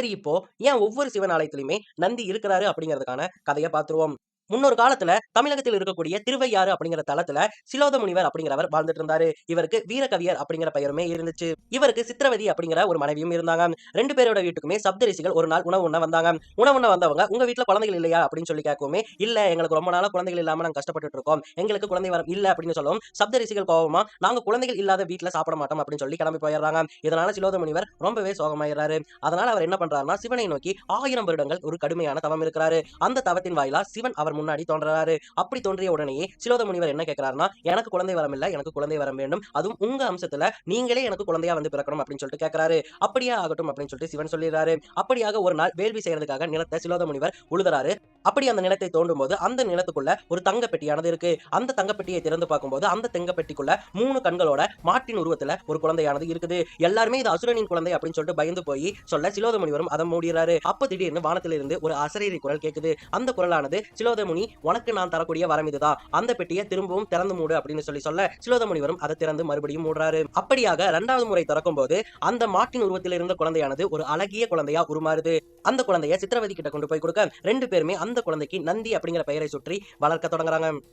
சரி, இப்போ ஏன் ஒவ்வொரு சிவன் ஆலயத்திலுமே நந்தி இருக்கிறாரு அப்படிங்கிறதுக்கான கதைய பார்த்துருவோம். முன்னொரு காலத்துல தமிழகத்தில் இருக்கக்கூடிய திருவையாறு அப்படிங்கிற தலத்துல சிலோத முனிவர் அப்படிங்கிறவர் வாழ்ந்துட்டு இருந்தாரு. இவருக்கு வீரகவியர் அப்படிங்கிற பெயருமே இருந்துச்சு. இவருக்கு சித்திரவதி அப்படிங்கிற ஒரு மனைவியும் இருந்தாங்க. 2 பேரோட வீட்டுக்குமே சப்தரிஷிகள் ஒரு நாள் உணவு உண்ண வந்தாங்க. உணவு உண்ண வந்தவங்க, உங்க வீட்ல குழந்தைகள் இல்லையா அப்படின்னு சொல்லி கேட்கவுமே, இல்ல எங்களுக்கு ரொம்ப நாளா குழந்தைகள் இல்லாம நாங்க கஷ்டப்பட்டுட்டு இருக்கோம். எங்களுக்கு குழந்தை வரம் இல்ல அப்படின்னு சொல்லவும், சப்தரிஷிகள் கோவமா நாங்க குழந்தைகள் இல்லாத வீட்ல சாப்பிட மாட்டோம் அப்படின்னு சொல்லி கிளம்பி போயிடுறாங்க. இதனால சிலோத முனிவர் ரொம்பவே சோகமாயிடுறாரு. அதனால அவர் என்ன பண்றாருன்னா, சிவனை நோக்கி 1000 வருடங்கள் ஒரு கடுமையான தவம் இருக்கிறாரு. அந்த தவத்தின் வாயிலா சிவன் அவர் முன்னாடி தோன்றாரு. அப்படி தோன்றிய உடனேயே சிலோத முனிவர் என்ன கேட்கிறாருன்னா, எனக்கு குழந்தை வரம் இல்ல, எனக்கு குழந்தை வரம் வேண்டும். அதுவும் உங்க அம்சத்துல நீங்களே எனக்கு குழந்தையா வந்து பிறக்கணும் அப்படின்னு சொல்லிட்டு கேட்கிறாரு. அப்படியே ஆகட்டும் அப்படின்னு சொல்லிட்டு சிவன் சொல்லிடுறாரு. அப்படியாக ஒரு நாள் வேள்வி செய்யறதுக்காக நிலத்தை சிலோத முனிவர் உழுதுறாரு. அப்படி அந்த நிலத்தை தோண்டும் போது அந்த நிலத்துக்குள்ள ஒரு தங்க பெட்டியானது இருக்கு. அந்த தங்க பெட்டியை திறந்து பார்க்கும்போது அந்த தங்க பெட்டிக்குள்ள 3 கண்களோட மாட்டின் உருவத்துல ஒரு குழந்தையானது இருக்குது. எல்லாருமே இது அசுரனின் குழந்தை அப்படின்னு சொல்லிட்டு பயந்து போய் சொல்ல சிலோத முனிவரும் அதை மூடிறாரு. அப்ப திடீர்னு வானத்திலிருந்து ஒரு அசரீரி குரல் கேக்குது. அந்த குரலானது, சிலோத முனி உனக்கு நான் தரக்கூடிய வரம் இதுதான், அந்த பெட்டியை திரும்பவும் திறந்து மூடு அப்படின்னு சொல்ல சிலோத முனிவரும் அதை திறந்து மறுபடியும் மூடுறாரு. அப்படியாக 2வது முறை திறக்கும் போது அந்த மாட்டின் உருவத்தில் இருந்த குழந்தையானது ஒரு அழகிய குழந்தையா உருமாறுது. அந்த குழந்தைய சித்திரவதி கிட்ட கொண்டு போய் கொடுக்க 2 பேருமே அந்த குழந்தைக்கு நந்தி அப்படிங்கிற பெயரை சுற்றி வளர்க்க தொடங்குறாங்க.